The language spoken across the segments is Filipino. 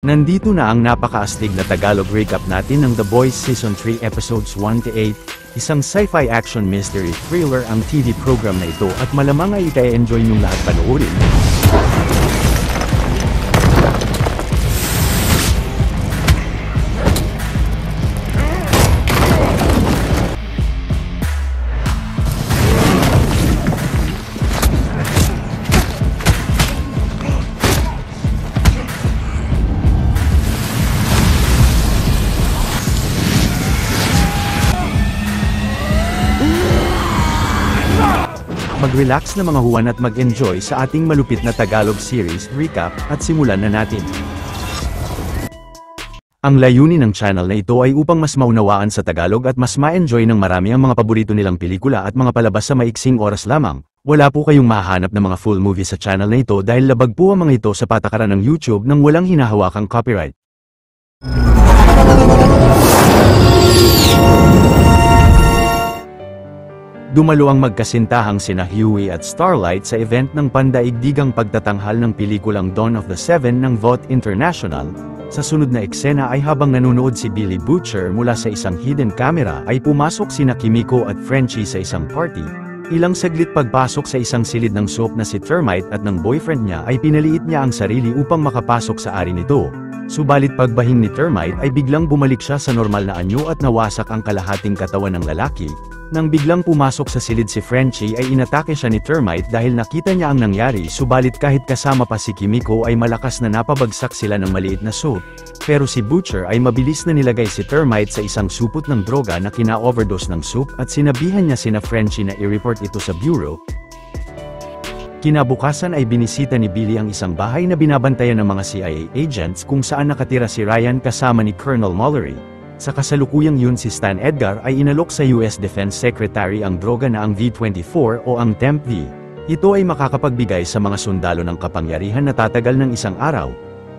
Nandito na ang napakaastig na Tagalog recap natin ng The Boys Season 3 Episodes 1-8, isang sci-fi action mystery thriller ang TV program na ito at malamang ay i-enjoy niyong lahat panoorin. Mag-relax na mga huwan at mag-enjoy sa ating malupit na Tagalog series recap at simulan na natin. Ang layunin ng channel na ito ay upang mas maunawaan sa Tagalog at mas ma-enjoy ng marami ang mga paborito nilang pelikula at mga palabas sa maiksing oras lamang. Wala po kayong mahahanap ng mga full movie sa channel na ito dahil labag po ang mga ito sa patakaran ng YouTube nang walang hinahawakang copyright. Dumalo ang magkasintahang sina Hughie at Starlight sa event ng pandaigdigang pagtatanghal ng pelikulang Dawn of the Seven ng VOT International. Sa sunod na eksena ay habang nanonood si Billy Butcher mula sa isang hidden camera ay pumasok sina Kimiko at Frenchie sa isang party. Ilang saglit pagpasok sa isang silid ng soap na si Termite at ng boyfriend niya ay pinaliit niya ang sarili upang makapasok sa ari nito. Subalit pagbahing ni Termite ay biglang bumalik siya sa normal na anyo at nawasak ang kalahating katawan ng lalaki. Nang biglang pumasok sa silid si Frenchie ay inatake siya ni Termite dahil nakita niya ang nangyari, subalit kahit kasama pa si Kimiko ay malakas na napabagsak sila ng maliit na soap. Pero si Butcher ay mabilis na nilagay si Termite sa isang supot ng droga na kina-overdose ng soap at sinabihan niya sina Frenchie na i-report ito sa bureau. Kinabukasan ay binisita ni Billy ang isang bahay na binabantayan ng mga CIA agents kung saan nakatira si Ryan kasama ni Colonel Mallory. Sa kasalukuyang yun si Stan Edgar ay inalok sa US Defense Secretary ang droga na ang V-24 o ang Temp-V. Ito ay makakapagbigay sa mga sundalo ng kapangyarihan na tatagal ng isang araw.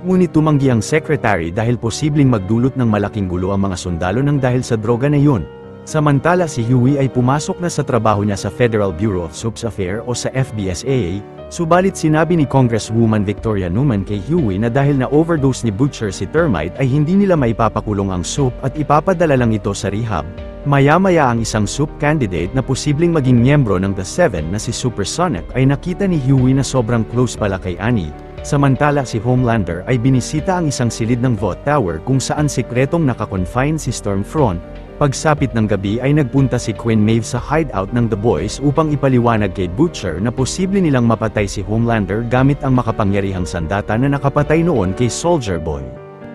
Ngunit tumanggi ang Secretary dahil posibleng magdulot ng malaking gulo ang mga sundalo nang dahil sa droga na yun. Samantala si Hughie ay pumasok na sa trabaho niya sa Federal Bureau of Soaps Affairs o sa FBSAA, subalit sinabi ni Congresswoman Victoria Newman kay Hughie na dahil na-overdose ni Butcher si Termite ay hindi nila maipapakulong ang soap at ipapadala lang ito sa rehab. Maya-maya ang isang soap candidate na posibleng maging miyembro ng The Seven na si Supersonic ay nakita ni Hughie na sobrang close pala kay Annie. Samantala si Homelander ay binisita ang isang silid ng VOT Tower kung saan sikretong nakakonfine si Stormfront. Pagsapit ng gabi ay nagpunta si Queen Maeve sa hideout ng The Boys upang ipaliwanag kay Butcher na posible nilang mapatay si Homelander gamit ang makapangyarihang sandata na nakapatay noon kay Soldier Boy.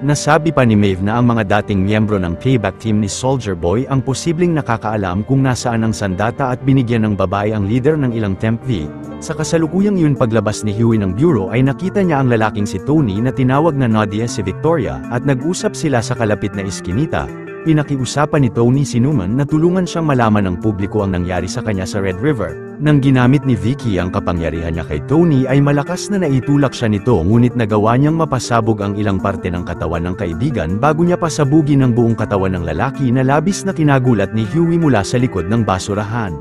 Nasabi pa ni Maeve na ang mga dating miyembro ng payback team ni Soldier Boy ang posibleng nakakaalam kung nasaan ang sandata at binigyan ng babae ang leader ng ilang Temp-V. Sa kasalukuyang yun paglabas ni Hughie ng bureau ay nakita niya ang lalaking si Tony na tinawag na Nadia si Victoria at nag-usap sila sa kalapit na iskinita. Pinakiusapan ni Tony si Newman na tulungan siyang malaman ng publiko ang nangyari sa kanya sa Red River. Nang ginamit ni Vicky ang kapangyarihan niya kay Tony ay malakas na naitulak siya nito ngunit nagawa niyang mapasabog ang ilang parte ng katawan ng kaibigan bago niya pasabugin ang buong katawan ng lalaki na labis na kinagulat ni Hughie mula sa likod ng basurahan.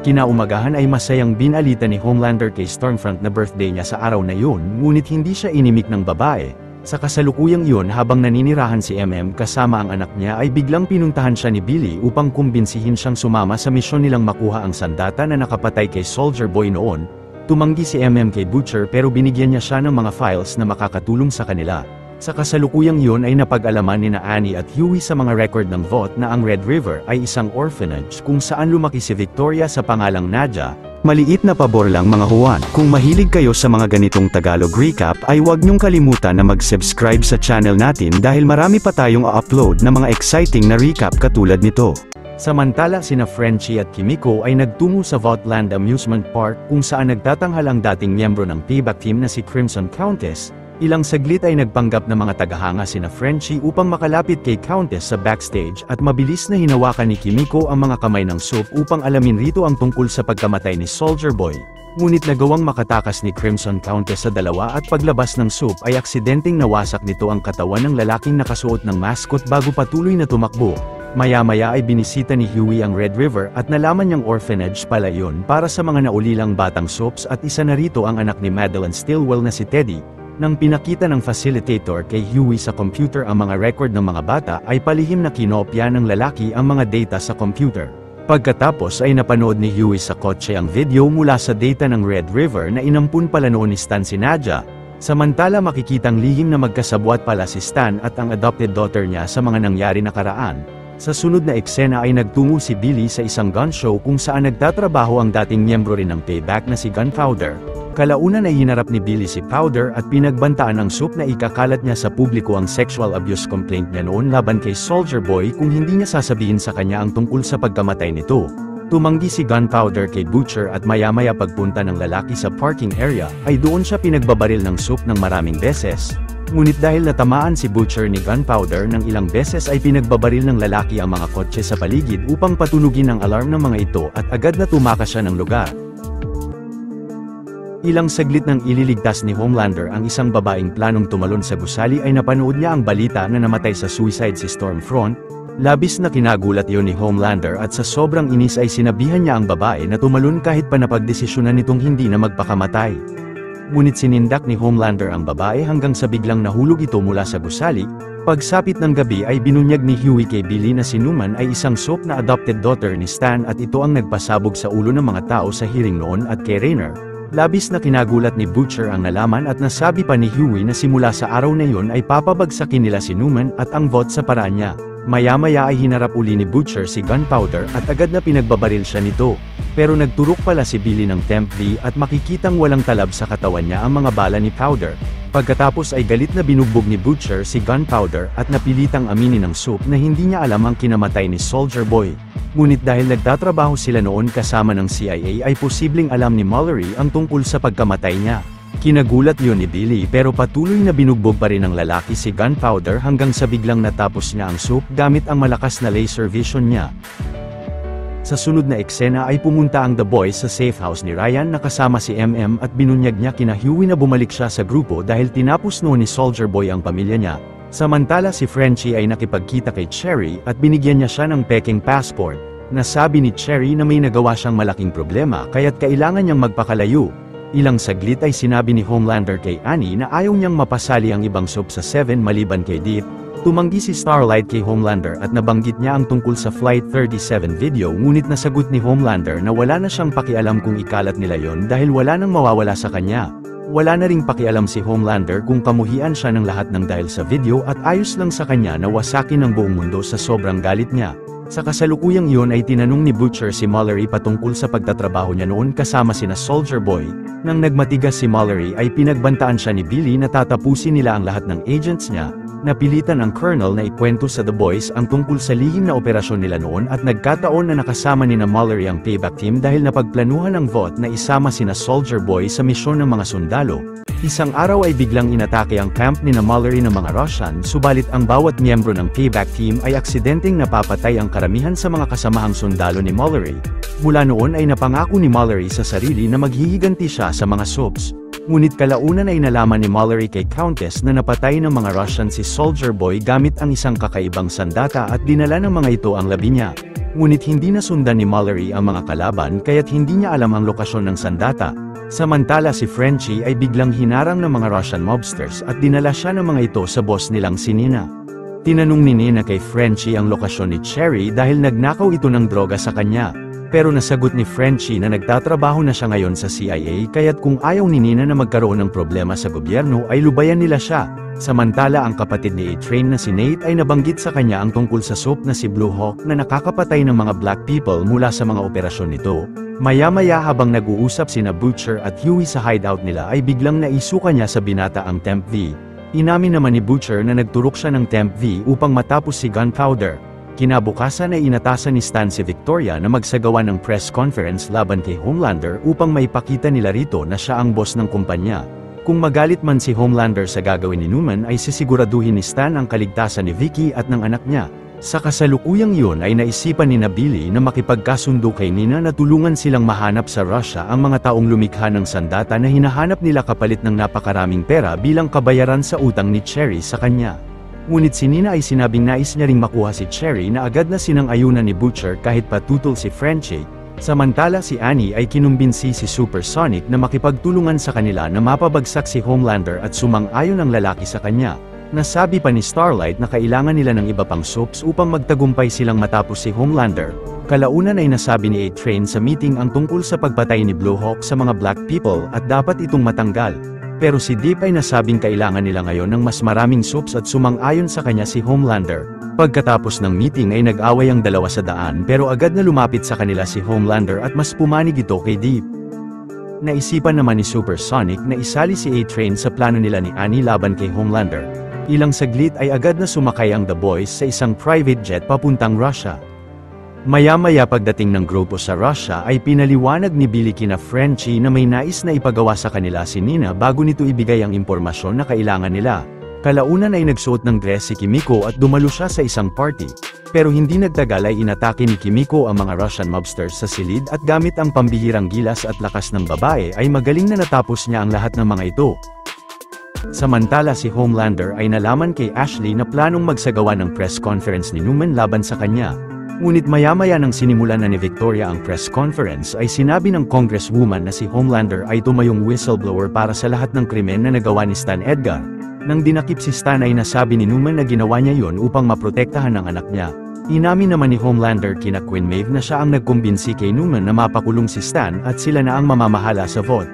Kinaumagahan ay masayang binalita ni Homelander kay Stormfront na birthday niya sa araw na yun ngunit hindi siya inimik ng babae. Sa kasalukuyang yun habang naninirahan si MM kasama ang anak niya ay biglang pinuntahan siya ni Billy upang kumbinsihin siyang sumama sa misyon nilang makuha ang sandata na nakapatay kay Soldier Boy noon. Tumanggi si MM kay Butcher pero binigyan niya siya ng mga files na makakatulong sa kanila. Sa kasalukuyang yun ay napag-alaman ni Annie at Hughie sa mga record ng VOT na ang Red River ay isang orphanage kung saan lumaki si Victoria sa pangalang Nadia. Maliit na pabor lang mga huwan, kung mahilig kayo sa mga ganitong Tagalog recap ay huwag niyong kalimutan na mag-subscribe sa channel natin dahil marami pa tayong upload na mga exciting na recap katulad nito. Samantala sina Frenchie at Kimiko ay nagtungo sa Votland Amusement Park kung saan nagtatanghal ang dating miyembro ng payback team na si Crimson Countess. Ilang saglit ay nagpanggap na mga tagahanga sina Frenchie upang makalapit kay Countess sa backstage at mabilis na hinawakan ni Kimiko ang mga kamay ng soap upang alamin rito ang tungkol sa pagkamatay ni Soldier Boy. Ngunit nagawang makatakas ni Crimson Countess sa dalawa at paglabas ng soap ay aksidenteng nawasak nito ang katawan ng lalaking nakasuot ng mascot bago patuloy na tumakbo. Maya-maya ay binisita ni Hughie ang Red River at nalaman niyang orphanage pala yun para sa mga naulilang batang soaps at isa na rito ang anak ni Madeline Stillwell na si Teddy. Nang pinakita ng facilitator kay Huey sa computer ang mga record ng mga bata ay palihim na kinopya ng lalaki ang mga data sa computer. Pagkatapos ay napanood ni Huey sa kotse ang video mula sa data ng Red River na inampun pala noon ni Stan si Nadja, samantala makikitang lihim na magkasabwat pala si Stan at ang adopted daughter niya sa mga nangyari nakaraan. Sa sunod na eksena ay nagtungo si Billy sa isang gun show kung saan nagtatrabaho ang dating miyembro rin ng Payback na si Gunpowder. Kalaunan ay hinarap ni Billy si Powder at pinagbantaan ng Soup na ikakalat niya sa publiko ang sexual abuse complaint niya noon laban kay Soldier Boy kung hindi niya sasabihin sa kanya ang tungkol sa pagkamatay nito. Tumanggi si Gunpowder kay Butcher at maya-maya pagpunta ng lalaki sa parking area, ay doon siya pinagbabaril ng Soup ng maraming beses. Ngunit dahil natamaan si Butcher ni Gunpowder ng ilang beses ay pinagbabaril ng lalaki ang mga kotse sa paligid upang patunugin ang alarm ng mga ito at agad na tumakas siya ng lugar. Ilang saglit nang ililigtas ni Homelander ang isang babaeng planong tumalon sa gusali ay napanood niya ang balita na namatay sa suicide si Stormfront. Labis na kinagulat iyon ni Homelander at sa sobrang inis ay sinabihan niya ang babae na tumalon kahit pa napagdesisyonan nitong hindi na magpakamatay. Ngunit sinindak ni Homelander ang babae hanggang sa biglang nahulog ito mula sa gusali. Pagsapit ng gabi ay binunyag ni Huey kay Billy na si Newman ay isang Soap na adopted daughter ni Stan at ito ang nagpasabog sa ulo ng mga tao sa hearing noon at kay Rainer. Labis na kinagulat ni Butcher ang nalaman at nasabi pa ni Huey na simula sa araw na iyon ay papabagsakin nila si Newman at ang vote sa paraan niya. Maya-maya ay hinarap uli ni Butcher si Gunpowder at agad na pinagbabaril siya nito. Pero nagturok pala si Billy ng Temp V at makikitang walang talab sa katawan niya ang mga bala ni Powder. Pagkatapos ay galit na binugbog ni Butcher si Gunpowder at napilitang aminin ng Soup na hindi niya alam ang kinamatay ni Soldier Boy. Ngunit dahil nagtatrabaho sila noon kasama ng CIA ay posibleng alam ni Mallory ang tungkol sa pagkamatay niya. Kinagulat yun ni Billy pero patuloy na binugbog pa rin ng lalaki si Gunpowder hanggang sa biglang natapos niya ang Soup gamit ang malakas na laser vision niya. Sa sunod na eksena ay pumunta ang The Boys sa safe house ni Ryan na kasama si MM at binunyag niya kina Huey na bumalik siya sa grupo dahil tinapos noon ni Soldier Boy ang pamilya niya. Samantala si Frenchie ay nakipagkita kay Cherry at binigyan niya siya ng peking passport. Nasabi ni Cherry na may nagawa siyang malaking problema kaya't kailangan niyang magpakalayo. Ilang saglit ay sinabi ni Homelander kay Annie na ayaw niyang mapasali ang ibang Soap sa 7 maliban kay Deep. Tumanggi si Starlight kay Homelander at nabanggit niya ang tungkol sa Flight 37 video ngunit nasagot ni Homelander na wala na siyang pakialam kung ikalat nila yon dahil wala nang mawawala sa kanya. Wala na ring pakialam si Homelander kung kamuhian siya ng lahat ng dahil sa video at ayos lang sa kanya na wasakin ang buong mundo sa sobrang galit niya. Sa kasalukuyang iyon ay tinanong ni Butcher si Mallory patungkol sa pagtatrabaho niya noon kasama sina Soldier Boy. Nang nagmatigas si Mallory ay pinagbantaan siya ni Billy na tatapusin nila ang lahat ng agents niya. Napilitan ang Colonel na ikwento sa The Boys ang tungkol sa lihim na operasyon nila noon at nagkataon na nakasama ni Mallory ang Payback team dahil napagplanuhan ng vote na isama sina Soldier Boy sa misyon ng mga sundalo. Isang araw ay biglang inatake ang camp ni Mallory ng mga Russian subalit ang bawat miyembro ng Payback team ay aksidenteng napapatay ang karamihan sa mga kasamahang sundalo ni Mallory. Mula noon ay napangako ni Mallory sa sarili na maghihiganti siya sa mga Soaps. Ngunit kalaunan ay nalaman ni Mallory kay Countess na napatay ng mga Russian si Soldier Boy gamit ang isang kakaibang sandata at dinala ng mga ito ang labi niya. Ngunit hindi nasundan ni Mallory ang mga kalaban kaya't hindi niya alam ang lokasyon ng sandata. Samantala si Frenchie ay biglang hinarang ng mga Russian mobsters at dinala siya ng mga ito sa boss nilang si Nina. Tinanong ni Nina kay Frenchie ang lokasyon ni Cherry dahil nagnakaw ito ng droga sa kanya. Pero nasagot ni Frenchie na nagtatrabaho na siya ngayon sa CIA kaya't kung ayaw ni Nina na magkaroon ng problema sa gobyerno ay lubayan nila siya. Samantala ang kapatid ni A-Train na si Nate ay nabanggit sa kanya ang tungkol sa Soap na si Blue Hawk na nakakapatay ng mga black people mula sa mga operasyon nito. Maya-maya habang nag-uusap sina Butcher at Huey sa hideout nila ay biglang naisuka niya sa binata ang Temp V. Inamin naman ni Butcher na nagturok siya ng Temp V upang matapos si Gunpowder. Kinabukasan ay inatasan ni Stan si Victoria na magsagawa ng press conference laban kay Homelander upang maipakita nila rito na siya ang boss ng kumpanya. Kung magalit man si Homelander sa gagawin ni Newman ay sisiguraduhin ni Stan ang kaligtasan ni Vicky at ng anak niya. Sa kasalukuyang yun ay naisipan ni Billy na makipagkasundo kay Nina na tulungan silang mahanap sa Russia ang mga taong lumikha ng sandata na hinahanap nila kapalit ng napakaraming pera bilang kabayaran sa utang ni Cherry sa kanya. Ngunit si Nina ay sinabing nais niya ring makuha si Cherry na agad na sinang-ayunan ni Butcher kahit patutol si Frenchie. Samantala si Annie ay kinumbinsi si Supersonic na makipagtulungan sa kanila na mapabagsak si Homelander at sumang-ayon ang lalaki sa kanya. Nasabi pa ni Starlight na kailangan nila ng iba pang soups upang magtagumpay silang matapos si Homelander. Kalaunan ay nasabi ni A-Train sa meeting ang tungkol sa pagpatay ni Blue Hawk sa mga black people at dapat itong matanggal. Pero si Deep ay nasabing kailangan nila ngayon ng mas maraming soups at sumang-ayon sa kanya si Homelander. Pagkatapos ng meeting ay nag-away ang dalawa sa daan pero agad na lumapit sa kanila si Homelander at mas pumanig ito kay Deep. Naisipan naman ni Supersonic na isali si A-Train sa plano nila ni Annie laban kay Homelander. Ilang saglit ay agad na sumakay ang The Boys sa isang private jet papuntang Russia. Maya-maya pagdating ng grupo sa Russia ay pinaliwanag ni Billy kina Frenchie na may nais na ipagawa sa kanila si Nina bago nito ibigay ang impormasyon na kailangan nila. Kalaunan ay nagsuot ng dress si Kimiko at dumalo siya sa isang party. Pero hindi nagtagal ay inatake ni Kimiko ang mga Russian mobsters sa silid at gamit ang pambihirang gilas at lakas ng babae ay magaling na natapos niya ang lahat ng mga ito. Samantala si Homelander ay nalaman kay Ashley na planong magsagawa ng press conference ni Newman laban sa kanya. Ngunit maya-maya nang sinimulan na ni Victoria ang press conference ay sinabi ng congresswoman na si Homelander ay tumayong whistleblower para sa lahat ng krimen na nagawa ni Stan Edgar. Nang dinakip si Stan ay nasabi ni Newman na ginawa niya yon upang maprotektahan ang anak niya. Inamin naman ni Homelander kina Queen Maeve na siya ang nagkumbinsi kay Newman na mapakulong si Stan at sila na ang mamamahala sa vote.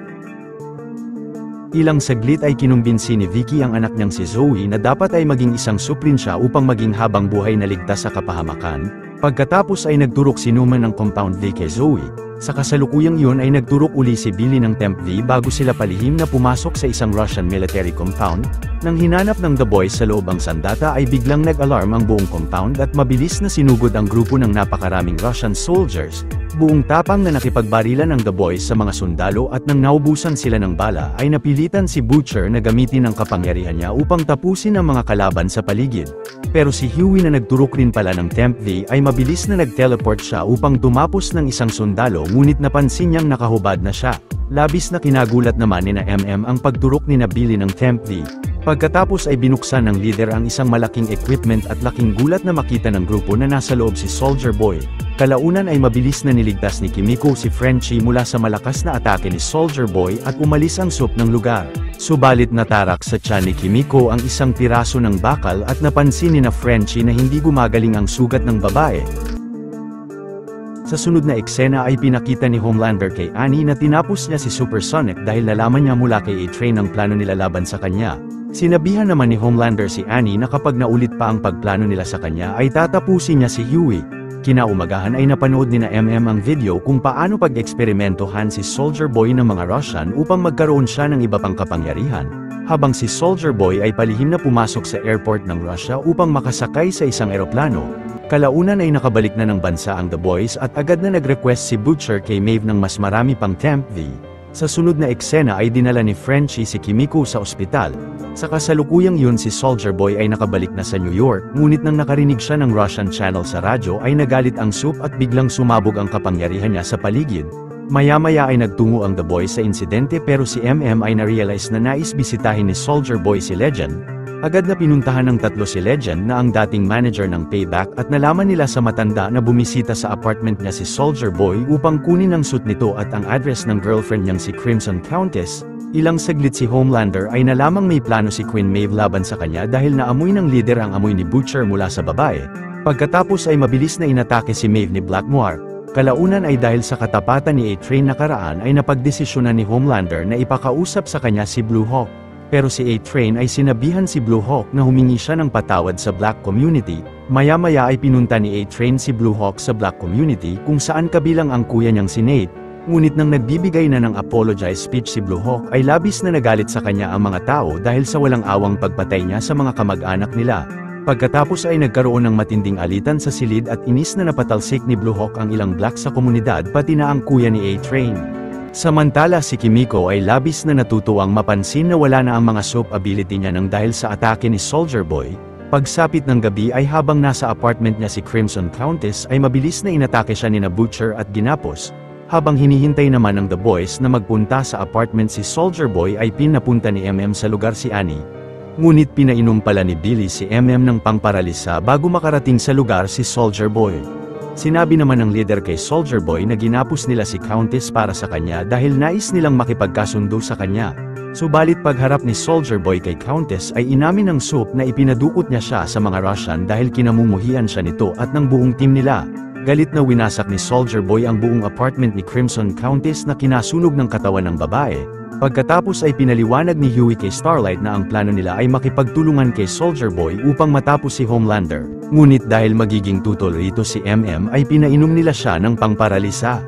Ilang saglit ay kinumbinsi ni Vicky ang anak niyang si Zoe na dapat ay maging isang suplin siya upang maging habang buhay na ligtas sa kapahamakan. Pagkatapos ay nagturok si Newman ng Compound V kay Zoe. Sa kasalukuyang iyon ay nagturok uli si Billy ng Temp V bago sila palihim na pumasok sa isang Russian military compound. Nang hinanap ng The Boys sa loob ang sandata ay biglang nag-alarm ang buong compound at mabilis na sinugod ang grupo ng napakaraming Russian soldiers. Buong tapang na nakipagbarilan ng The Boys sa mga sundalo at nang naubusan sila ng bala ay napilitan si Butcher na gamitin ang kapangyarihan niya upang tapusin ang mga kalaban sa paligid. Pero si Huey na nagturok rin pala ng Temp V ay mabilis na nag-teleport siya upang tumapos ng isang sundalo ngunit napansin niyang nakahubad na siya. Labis na kinagulat naman ni na MM ang pagturok ni na Billy ng Temp V. Pagkatapos ay binuksan ng leader ang isang malaking equipment at laking gulat na makita ng grupo na nasa loob si Soldier Boy. Kalaunan ay mabilis na niligtas ni Kimiko si Frenchie mula sa malakas na atake ni Soldier Boy at umalis ang soup ng lugar. Subalit natarak sa tiyan ni Kimiko ang isang piraso ng bakal at napansin ni na Frenchie na hindi gumagaling ang sugat ng babae. Sa sunod na eksena ay pinakita ni Homelander kay Annie na tinapos niya si Supersonic dahil nalaman niya mula kay A-Train ang plano nila laban sa kanya. Sinabihan naman ni Homelander si Annie na kapag naulit pa ang pagplano nila sa kanya ay tatapusin niya si Huey. Kinaumagahan ay napanood ni na MM ang video kung paano pag-eksperimentohan si Soldier Boy ng mga Russian upang magkaroon siya ng iba pang kapangyarihan. Habang si Soldier Boy ay palihim na pumasok sa airport ng Russia upang makasakay sa isang eroplano. Kalaunan ay nakabalik na ng bansa ang The Boys at agad na nag-request si Butcher kay Maeve ng mas marami pang Temp V. Sa sunod na eksena ay dinala ni Frenchie si Kimiko sa ospital. Sa kasalukuyang yun si Soldier Boy ay nakabalik na sa New York, ngunit nang nakarinig siya ng Russian channel sa radyo ay nagalit ang soup at biglang sumabog ang kapangyarihan niya sa paligid. Maya-maya ay nagtungo ang The Boys sa insidente pero si MM ay na-realize na nais bisitahin ni Soldier Boy si Legend. Agad na pinuntahan ng tatlo si Legend na ang dating manager ng Payback at nalaman nila sa matanda na bumisita sa apartment niya si Soldier Boy upang kunin ang suit nito at ang address ng girlfriend niyang si Crimson Countess. Ilang saglit si Homelander ay nalamang may plano si Queen Maeve laban sa kanya dahil naamoy ng leader ang amoy ni Butcher mula sa babae. Pagkatapos ay mabilis na inatake si Maeve ni Black Noir. Kalaunan ay dahil sa katapatan ni A-Train nakaraan ay napagdesisyonan ni Homelander na ipakausap sa kanya si Blue Hawk. Pero si A-Train ay sinabihan si Blue Hawk na humingi siya ng patawad sa Black community. Maya-maya ay pinunta ni A-Train si Blue Hawk sa Black community kung saan kabilang ang kuya niyang si Nate. Ngunit nang nagbibigay na ng apologize speech si Blue Hawk ay labis na nagalit sa kanya ang mga tao dahil sa walang awang pagpatay niya sa mga kamag-anak nila. Pagkatapos ay nagkaroon ng matinding alitan sa silid at inis na napatalsik ni Blue Hawk ang ilang black sa komunidad pati na ang kuya ni A-Train. Samantala si Kimiko ay labis na natutuwang mapansin na wala na ang mga soap ability niya nang dahil sa atake ni Soldier Boy. Pagsapit ng gabi ay habang nasa apartment niya si Crimson Countess ay mabilis na inatake siya ni na Butcher at ginapos. Habang hinihintay naman ng The Boys na magpunta sa apartment si Soldier Boy ay pinapunta ni MM sa lugar si Annie. Ngunit pinainom pala ni Billy si MM ng pangparalisa bago makarating sa lugar si Soldier Boy. Sinabi naman ng leader kay Soldier Boy na ginapos nila si Countess para sa kanya dahil nais nilang makipagkasundo sa kanya. Subalit pagharap ni Soldier Boy kay Countess ay inamin ng Soap na ipinadukot niya siya sa mga Russian dahil kinamumuhian siya nito at ng buong team nila. Galit na winasak ni Soldier Boy ang buong apartment ni Crimson Countess na kinasunog ng katawan ng babae. Pagkatapos ay pinaliwanag ni Hughie kay Starlight na ang plano nila ay makipagtulungan kay Soldier Boy upang matapos si Homelander. Ngunit dahil magiging tutol rito si MM ay pinainom nila siya ng pangparalisa.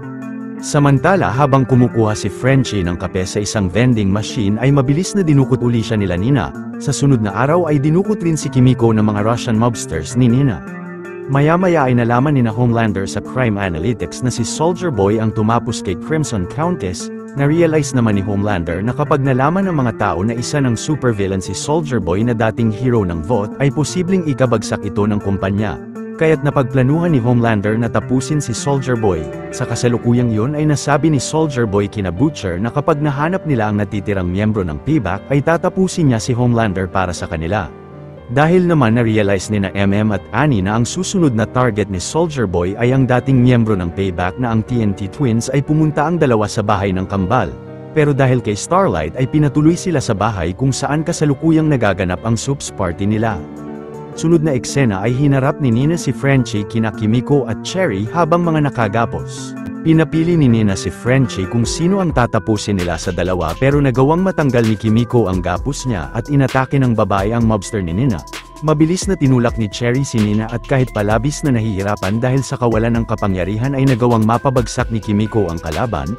Samantala habang kumukuha si Frenchie ng kape sa isang vending machine ay mabilis na dinukot uli siya nila Nina. Sa sunod na araw ay dinukot rin si Kimiko ng mga Russian mobsters ni Nina. Maya-maya ay nalaman ni Homelander sa crime analytics na si Soldier Boy ang tumapos kay Crimson Countess. Na-realize naman ni Homelander na kapag nalaman ng mga tao na isa ng supervillain si Soldier Boy na dating hero ng VOT ay posibleng ikabagsak ito ng kumpanya. Kaya't napagplanuhan ni Homelander na tapusin si Soldier Boy. Sa kasalukuyang yun ay nasabi ni Soldier Boy kina Butcher na kapag nahanap nila ang natitirang miyembro ng Payback ay tatapusin niya si Homelander para sa kanila. Dahil naman na-realize ni na MM at Annie na ang susunod na target ni Soldier Boy ay ang dating miyembro ng Payback na ang TNT Twins ay pumunta ang dalawa sa bahay ng kambal. Pero dahil kay Starlight ay pinatuloy sila sa bahay kung saan kasalukuyang nagaganap ang soups party nila. Sunod na eksena ay hinarap ni Nina si Frenchie kina Kimiko at Cherry habang mga nakagapos. Pinapili ni Nina si Frenchie kung sino ang tatapusin nila sa dalawa pero nagawang matanggal ni Kimiko ang gapos niya at inatake ng babae ang mobster ni Nina. Mabilis na tinulak ni Cherry si Nina at kahit palabis na nahihirapan dahil sa kawalan ng kapangyarihan ay nagawang mapabagsak ni Kimiko ang kalaban.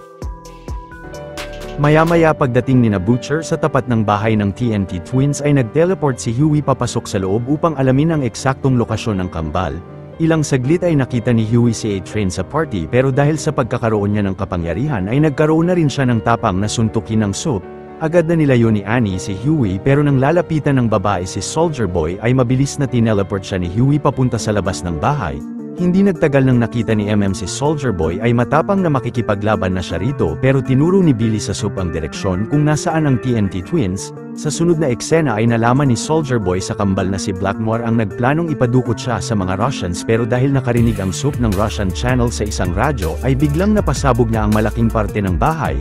Maya-maya pagdating ni na Butcher sa tapat ng bahay ng TNT Twins ay nag-teleport si Hughie papasok sa loob upang alamin ang eksaktong lokasyon ng kambal. Ilang saglit ay nakita ni Hughie si A-Train sa party pero dahil sa pagkakaroon niya ng kapangyarihan ay nagkaroon na rin siya ng tapang na suntukin ng Soap. Agad na nilayo ni Annie si Hughie pero nang lalapitan ng babae si Soldier Boy ay mabilis na tineleport siya ni Hughie papunta sa labas ng bahay. Hindi nagtagal nang nakita ni MM si Soldier Boy ay matapang na makikipaglaban na siya rito pero tinuro ni Billy sa Soap ang direksyon kung nasaan ang TNT Twins. Sa sunod na eksena ay nalaman ni Soldier Boy sa kambal na si Blackmore ang nagplanong ipadukot siya sa mga Russians pero dahil nakarinig ang Soap ng Russian channel sa isang radyo ay biglang napasabog na ang malaking parte ng bahay.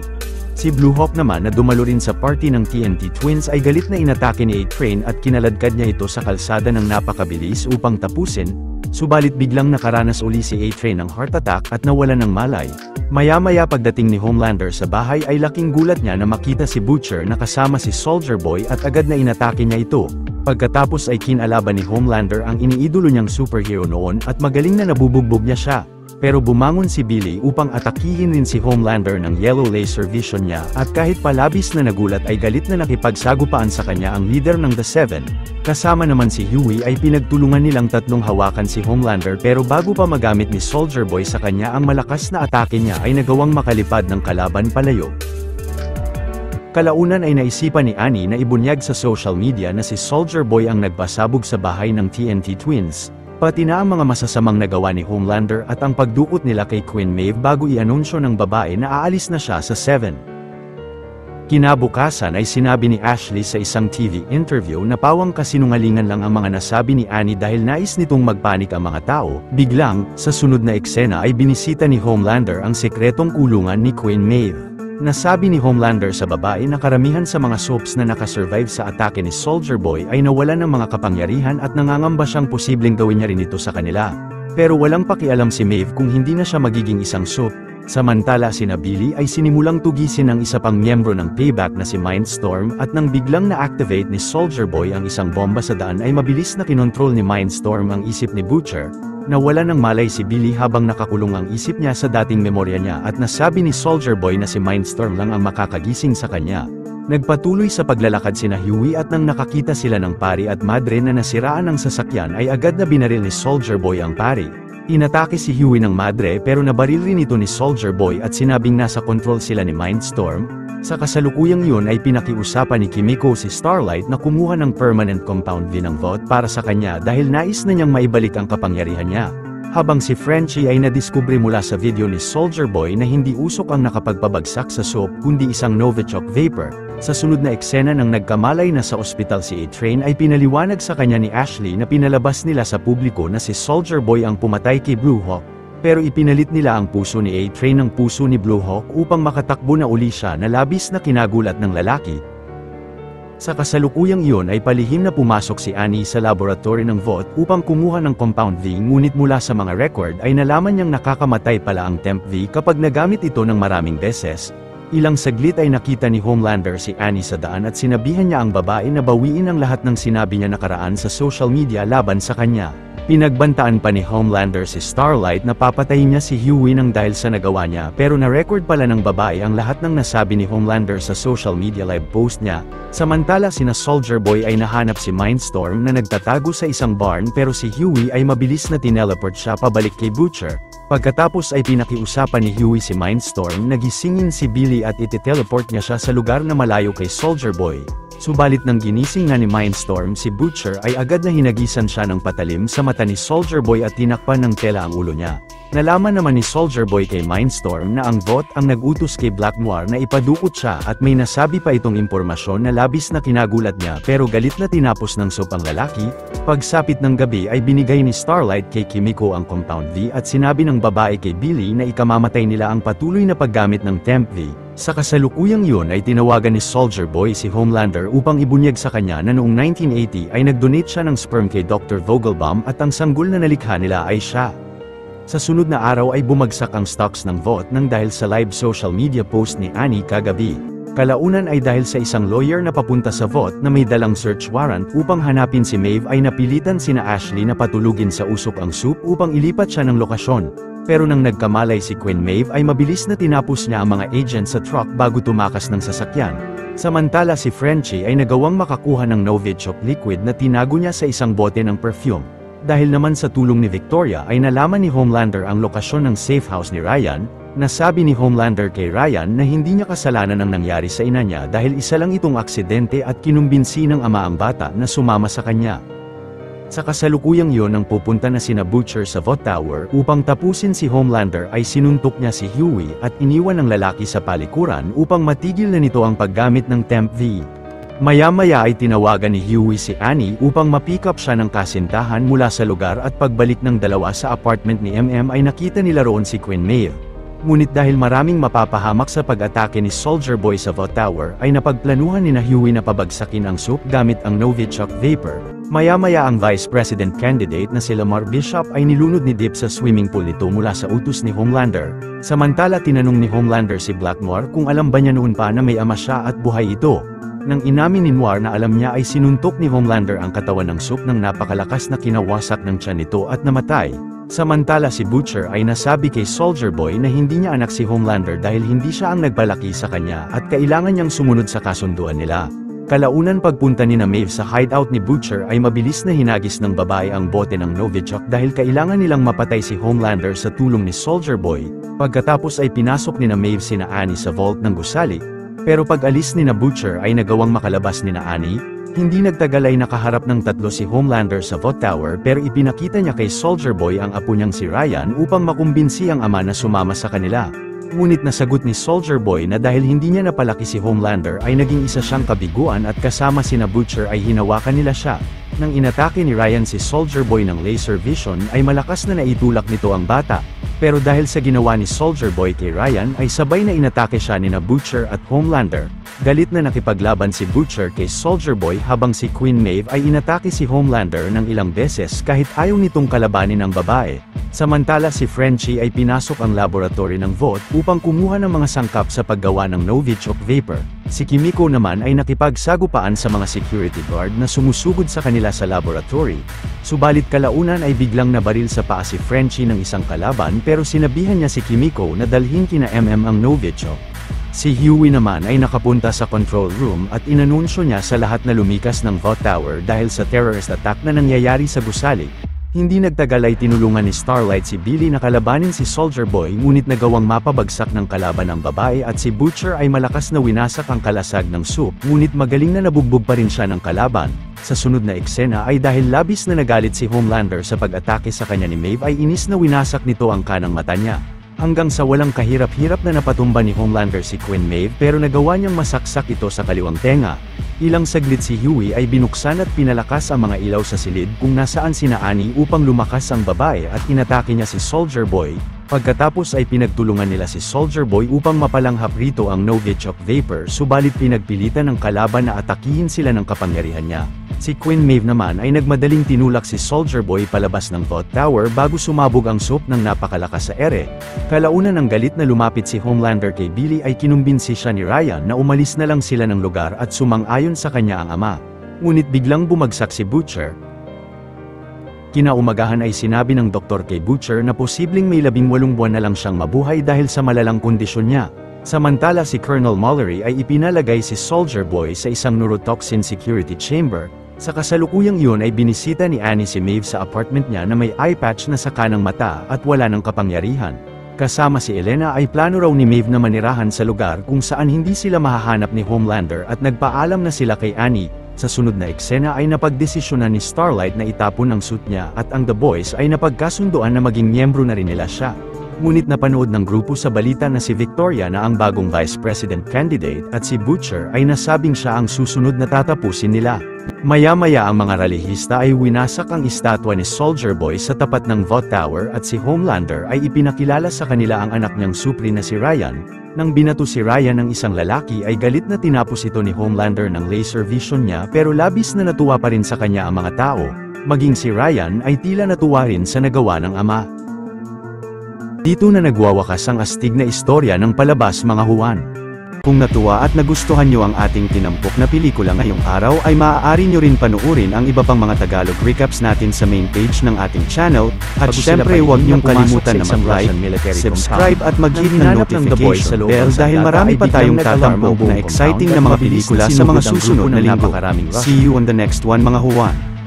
Si Blue Hawk naman na dumalo rin sa party ng TNT Twins ay galit na inatake ni A-Train at kinaladkad niya ito sa kalsada ng napakabilis upang tapusin. Subalit biglang nakaranas uli si A-Train ng heart attack at nawalan ng malay. Maya-maya pagdating ni Homelander sa bahay ay laking gulat niya na makita si Butcher na kasama si Soldier Boy at agad na inatake niya ito. Pagkatapos ay kinalaban ni Homelander ang iniidolo niyang superhero noon at magaling na nabubugbog niya siya. Pero bumangon si Billy upang atakihin rin si Homelander ng yellow laser vision niya at kahit palabis na nagulat ay galit na nakipagsagupaan sa kanya ang leader ng The Seven. Kasama naman si Hughie ay pinagtulungan nilang tatlong hawakan si Homelander pero bago pa magamit ni Soldier Boy sa kanya ang malakas na atake niya ay nagawang makalipad ng kalaban palayo. Kalaunan ay naisipan ni Annie na ibunyag sa social media na si Soldier Boy ang nagpasabog sa bahay ng TNT Twins. Pati na ang mga masasamang nagawa ni Homelander at ang pagdukot nila kay Queen Maeve bago i-anunsyo ng babae na aalis na siya sa Seven. Kinabukasan ay sinabi ni Ashley sa isang TV interview na pawang kasinungalingan lang ang mga nasabi ni Annie dahil nais nitong magpanik ang mga tao. Biglang, sa sunod na eksena ay binisita ni Homelander ang sekretong kulungan ni Queen Maeve. Nasabi ni Homelander sa babae na karamihan sa mga soaps na nakasurvive sa atake ni Soldier Boy ay nawalan ng mga kapangyarihan at nangangamba siyang posibleng gawin niya rin ito sa kanila. Pero walang pakialam si Maeve kung hindi na siya magiging isang soap. Samantala sina Billy ay sinimulang tugisin ng isa pang miyembro ng Payback na si Mindstorm at nang biglang na-activate ni Soldier Boy ang isang bomba sa daan ay mabilis na kinontrol ni Mindstorm ang isip ni Butcher. Nawala ng malay si Billy habang nakakulong ang isip niya sa dating memorya niya at nasabi ni Soldier Boy na si Mindstorm lang ang makakagising sa kanya. Nagpatuloy sa paglalakad sina Hughie at nang nakakita sila ng pari at madre na nasiraan ng sasakyan ay agad na binaril ni Soldier Boy ang pari. Inatake si Hughie ng madre pero nabaril rin ito ni Soldier Boy at sinabing nasa control sila ni Mindstorm. Sa kasalukuyang yun ay pinakiusapan ni Kimiko si Starlight na kumuha ng permanent compound V ng VOT para sa kanya dahil nais na niyang maibalik ang kapangyarihan niya. Habang si Frenchie ay nadiskubre mula sa video ni Soldier Boy na hindi usok ang nakapagpabagsak sa soap kundi isang Novichok vapor. Sa sunod na eksena nang nagkamalay na sa ospital si A-Train ay pinaliwanag sa kanya ni Ashley na pinalabas nila sa publiko na si Soldier Boy ang pumatay kay Blue Hawk. Pero ipinalit nila ang puso ni A-Train ng puso ni Blue Hawk upang makatakbo na uli siya na labis na kinagulat ng lalaki. Sa kasalukuyang iyon ay palihim na pumasok si Annie sa laboratory ng Vought upang kumuha ng Compound V, ngunit mula sa mga record ay nalaman niyang nakakamatay pala ang Temp V kapag nagamit ito ng maraming beses. Ilang saglit ay nakita ni Homelander si Annie sa daan at sinabihan niya ang babae na bawiin ang lahat ng sinabi niya nakaraan sa social media laban sa kanya. Pinagbantaan pa ni Homelander si Starlight na papatayin niya si Hughie nang dahil sa nagawa niya, pero na-record pala ng babae ang lahat ng nasabi ni Homelander sa social media live post niya. Samantala sina Soldier Boy ay nahanap si Mindstorm na nagtatago sa isang barn, pero si Hughie ay mabilis na tineleport siya pabalik kay Butcher. Pagkatapos ay pinakiusapan ni Hughie si Mindstorm na gisingin si Billy at iti-teleport niya siya sa lugar na malayo kay Soldier Boy. Subalit nang ginising na ni Mindstorm si Butcher ay agad na hinagisan siya ng patalim sa mata ni Soldier Boy at tinakpan ng tela ang ulo niya. Nalaman naman ni Soldier Boy kay Mindstorm na ang Vought ang nag-utos kay Black Noir na ipadukot siya at may nasabi pa itong impormasyon na labis na kinagulat niya, pero galit na tinapos ng soap ang lalaki. Pagsapit ng gabi ay binigay ni Starlight kay Kimiko ang Compound V at sinabi ng babae kay Billy na ikamamatay nila ang patuloy na paggamit ng Temp V. Sa kasalukuyang yun ay tinawagan ni Soldier Boy si Homelander upang ibunyag sa kanya na noong 1980 ay nag-donate siya ng sperm kay Dr. Vogelbaum at ang sanggol na nalikha nila ay siya. Sa sunod na araw ay bumagsak ang stocks ng Vought nang dahil sa live social media post ni Annie kagabi. Kalaunan ay dahil sa isang lawyer na papunta sa Vought na may dalang search warrant upang hanapin si Maeve ay napilitan sina Ashley na patulugin sa usok ang soup upang ilipat siya ng lokasyon. Pero nang nagkamalay si Queen Maeve ay mabilis na tinapos niya ang mga agent sa truck bago tumakas ng sasakyan. Samantala si Frenchie ay nagawang makakuha ng Novichok liquid na tinago niya sa isang bote ng perfume. Dahil naman sa tulong ni Victoria ay nalaman ni Homelander ang lokasyon ng safe house ni Ryan. Nasabi ni Homelander kay Ryan na hindi niya kasalanan ang nangyari sa ina niya dahil isa lang itong aksidente at kinumbinsi ng ama ang bata na sumama sa kanya. Sa kasalukuyang yon nang pupunta na sina Butcher sa Vought Tower upang tapusin si Homelander ay sinuntok niya si Hughie at iniwan ang lalaki sa palikuran upang matigil na nito ang paggamit ng Temp V. Maya-maya ay tinawagan ni Hughie si Annie upang ma-pick up siya ng kasintahan mula sa lugar at pagbalik ng dalawa sa apartment ni MM ay nakita nila roon si Queen Maeve. Ngunit dahil maraming mapapahamak sa pag-atake ni Soldier Boy sa Vought Tower ay napagplanuhan ni Hughie na pabagsakin ang soup gamit ang Novichok Vapor. Maya-maya ang Vice President candidate na si Lamar Bishop ay nilunod ni Dip sa swimming pool nito mula sa utos ni Homelander. Samantala tinanong ni Homelander si Black Noir kung alam ba niya noon pa na may ama siya at buhay ito. Nang inamin ni Noir na alam niya ay sinuntok ni Homelander ang katawan ng soup ng napakalakas na kinawasak ng tiyan nito at namatay. Samantala si Butcher ay nasabi kay Soldier Boy na hindi niya anak si Homelander dahil hindi siya ang nagpalaki sa kanya at kailangan niyang sumunod sa kasunduan nila. Kalaunan pagpunta ni Maeve sa hideout ni Butcher ay mabilis na hinagis ng babae ang bote ng Novichok dahil kailangan nilang mapatay si Homelander sa tulong ni Soldier Boy. Pagkatapos ay pinasok ni Maeve sina Annie sa vault ng gusali, pero pag alis ni Butcher ay nagawang makalabas ni Annie. Hindi nagtagal ay nakaharap ng tatlo si Homelander sa Vought Tower pero ipinakita niya kay Soldier Boy ang apo niyang si Ryan upang makumbinsi ang ama na sumama sa kanila. Ngunit nasagot ni Soldier Boy na dahil hindi niya napalaki si Homelander ay naging isa siyang kabiguan at kasama sina Butcher ay hinawakan nila siya. Nang inatake ni Ryan si Soldier Boy ng laser vision ay malakas na naitulak nito ang bata. Pero dahil sa ginawa ni Soldier Boy kay Ryan ay sabay na inatake siya ni Butcher at Homelander. Galit na nakipaglaban si Butcher kay Soldier Boy habang si Queen Maeve ay inatake si Homelander ng ilang beses kahit ayaw nitong kalabanin ang babae. Samantala si Frenchie ay pinasok ang laboratory ng Vought upang kumuha ng mga sangkap sa paggawa ng Novichok Vapor. Si Kimiko naman ay nakipagsagupaan sa mga security guard na sumusugod sa kanila sa laboratory. Subalit kalaunan ay biglang nabaril sa paa si Frenchie ng isang kalaban pero sinabihan niya si Kimiko na dalhin kina MM ang Novichok. Si Hughie naman ay nakapunta sa control room at inanunsyo niya sa lahat na lumikas ng Vought Tower dahil sa terrorist attack na nangyayari sa gusali. Hindi nagtagal ay tinulungan ni Starlight si Billy na kalabanin si Soldier Boy ngunit nagawang mapabagsak ng kalaban ang babae at si Butcher ay malakas na winasak ang kalasag ng soup ngunit magaling na nabugbog pa rin siya ng kalaban. Sa sunod na eksena ay dahil labis na nagalit si Homelander sa pag-atake sa kanya ni Maeve ay inis na winasak nito ang kanang mata niya. Hanggang sa walang kahirap-hirap na napatumba ni Homelander si Queen Maeve pero nagawa niyang masaksak ito sa kaliwang tenga. Ilang saglit si Huey ay binuksan at pinalakas ang mga ilaw sa silid kung nasaan sina Annie upang lumakas ang babae at inatake niya si Soldier Boy. Pagkatapos ay pinagtulungan nila si Soldier Boy upang mapalanghap rito ang Novichok Vapor, subalit pinagpilitan ng kalaban na atakihin sila ng kapangyarihan niya. Si Queen Maeve naman ay nagmadaling tinulak si Soldier Boy palabas ng Thought Tower bago sumabog ang soap ng napakalakas sa ere. Kalaunan ng galit na lumapit si Homelander kay Billy ay kinumbinsi siya ni Ryan na umalis na lang sila ng lugar at sumang-ayon sa kanya ang ama. Ngunit biglang bumagsak si Butcher. Kinaumagahan ay sinabi ng doktor kay Butcher na posibleng may 18 buwan na lang siyang mabuhay dahil sa malalang kondisyon niya. Samantala si Colonel Mallory ay ipinalagay si Soldier Boy sa isang neurotoxin security chamber. Sa kasalukuyang iyon ay binisita ni Annie si Maeve sa apartment niya na may eye patch na sa kanang mata at wala ng kapangyarihan. Kasama si Elena ay plano raw ni Maeve na manirahan sa lugar kung saan hindi sila mahahanap ni Homelander at nagpaalam na sila kay Annie. Sa sunod na eksena ay napagdesisyonan ni Starlight na itapon ang suit niya at ang The Boys ay napagkasunduan na maging miyembro na rin nila siya. Ngunit napanood ng grupo sa balita na si Victoria na ang bagong Vice President candidate at si Butcher ay nasabing siya ang susunod na tatapusin nila. Maya-maya ang mga relihista ay winasak ang estatwa ni Soldier Boy sa tapat ng Thought Tower at si Homelander ay ipinakilala sa kanila ang anak niyang supri na si Ryan. Nang binato si Ryan ng isang lalaki ay galit na tinapos ito ni Homelander ng laser vision niya pero labis na natuwa pa rin sa kanya ang mga tao. Maging si Ryan ay tila natuwa rin sa nagawa ng ama. Dito na nagwawakas ang astig na istorya ng palabas mga Juan. Kung natuwa at nagustuhan nyo ang ating tinampok na pelikula ngayong araw ay maaari nyo rin panuorin ang iba pang mga Tagalog recaps natin sa main page ng ating channel, at syempre huwag nyong kalimutan na mag-like, subscribe at mag-hit ng notification bell dahil marami pa tayong tatampok na exciting na mga pelikula sa mga susunod na linggo. See you on the next one mga Juan.